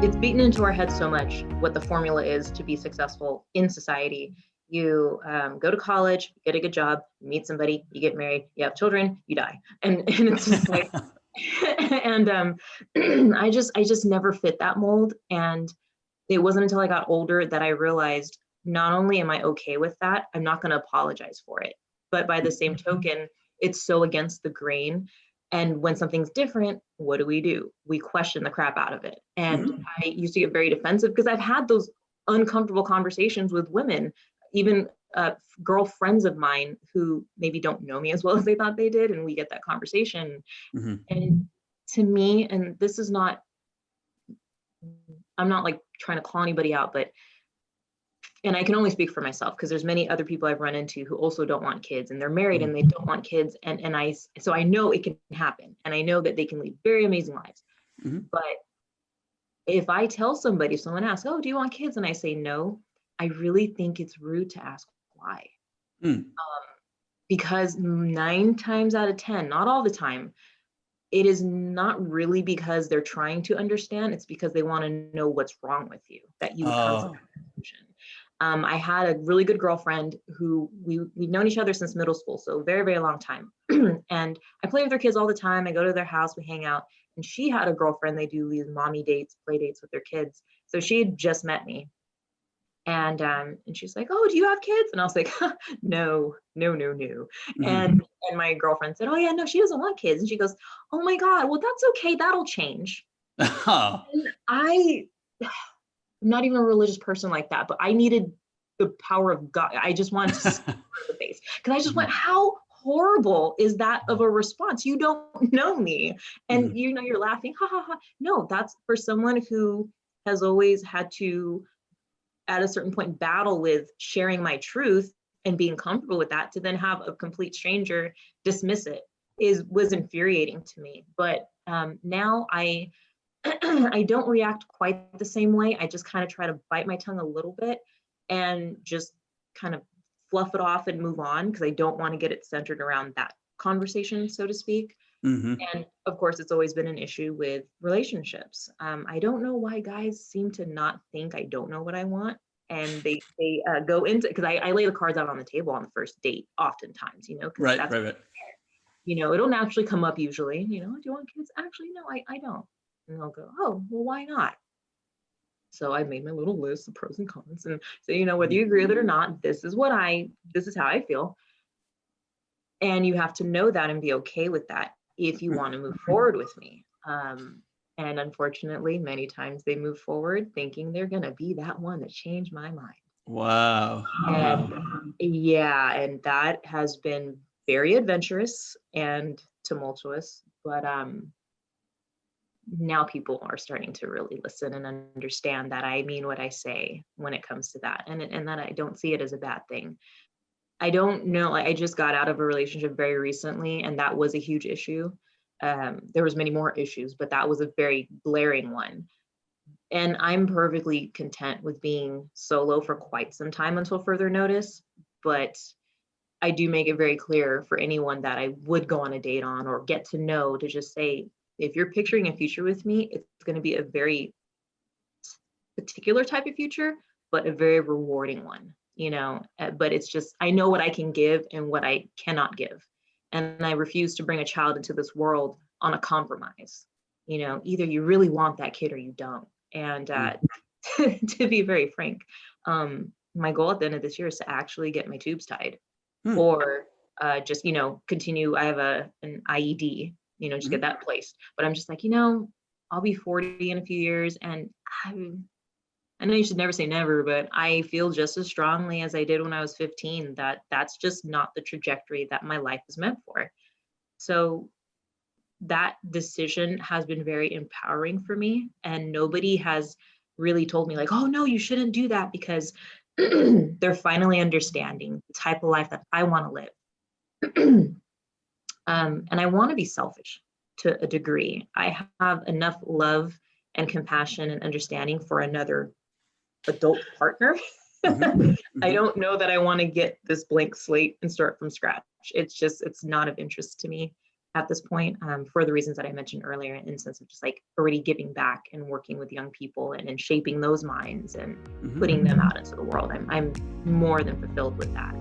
it's beaten into our heads so much what the formula is to be successful in society. You go to college, get a good job, meet somebody, you get married, you have children, you die, and it's just like, and I just never fit that mold. And it wasn't until I got older that I realized not only am I okay with that, I'm not going to apologize for it, but by the same token, it's so against the grain. And when something's different, what do? We question the crap out of it. And I used to get very defensive because I've had those uncomfortable conversations with women, even girlfriends of mine who maybe don't know me as well as they thought they did. And we get that conversation. Mm-hmm. And to me, and this is not, I'm not like trying to call anybody out, but, and I can only speak for myself because there's many other people I've run into who also don't want kids, and they're married and they don't want kids. So I know it can happen, and I know that they can lead very amazing lives. But if I tell somebody, if someone asks, oh, do you want kids? And I say no, I really think it's rude to ask why. Because 9 times out of 10, not all the time, it is not really because they're trying to understand. It's because they want to know what's wrong with you, that you would come to that conclusion. I had a really good girlfriend who we've known each other since middle school, so very, very long time. And I play with her kids all the time. I go to their house, we hang out. And she had a girlfriend. They do these mommy dates, play dates with their kids. So she had just met me. And she's like, oh, do you have kids? And I was like, no. And my girlfriend said, oh yeah, no, she doesn't want kids. And she goes, oh my God, well, that's okay. That'll change. And I'm not even a religious person like that, but I needed the power of God. I just wanted to see the face, because I just went, how horrible is that of a response? You don't know me, and you know, you're laughing, ha ha ha. No, that's for someone who has always had to, at a certain point, battle with sharing my truth and being comfortable with that, to then have a complete stranger dismiss it was infuriating to me. But now I don't react quite the same way. I just kind of try to bite my tongue a little bit and just kind of fluff it off and move on, because I don't want to get it centered around that conversation, so to speak. And of course, it's always been an issue with relationships. I don't know why guys seem to not think I don't know what I want. And they go into, because I lay the cards out on the table on the first date oftentimes, you know, because Right. You know, it'll naturally come up usually, you know, do you want kids? Actually, no, I don't. And they'll go, oh, well, why not? So I made my little list of pros and cons and say, you know, whether you agree with it or not, this is how I feel. And you have to know that and be okay with that if you want to move forward with me. And unfortunately, many times they move forward thinking they're going to be that one that changed my mind. Wow. And yeah, and that has been very adventurous and tumultuous, but now people are starting to really listen and understand that I mean what I say when it comes to that, and that I don't see it as a bad thing. I don't know, like, I just got out of a relationship very recently, and that was a huge issue. There was many more issues, but that was a very glaring one. And I'm perfectly content with being solo for quite some time until further notice. But I do make it very clear for anyone that I would go on a date on or get to know, to just say, if you're picturing a future with me, it's going to be a very particular type of future, but a very rewarding one, you know. But it's just, I know what I can give and what I cannot give. And I refuse to bring a child into this world on a compromise. You know, either you really want that kid or you don't. And to be very frank, my goal at the end of this year is to actually get my tubes tied, or just, you know, continue. I have an IED, you know, just get that placed. But I'm just like, you know, I'll be 40 in a few years, and I know you should never say never, but I feel just as strongly as I did when I was 15 that that's just not the trajectory that my life is meant for. So that decision has been very empowering for me, and nobody has really told me like, oh no, you shouldn't do that, because they're finally understanding the type of life that I want to live. And I want to be selfish to a degree. I have enough love and compassion and understanding for another adult partner. I don't know that I want to get this blank slate and start from scratch. It's not of interest to me. at this point, for the reasons that I mentioned earlier, in the sense of just like already giving back and working with young people and shaping those minds and Mhm. putting them out into the world. I'm more than fulfilled with that.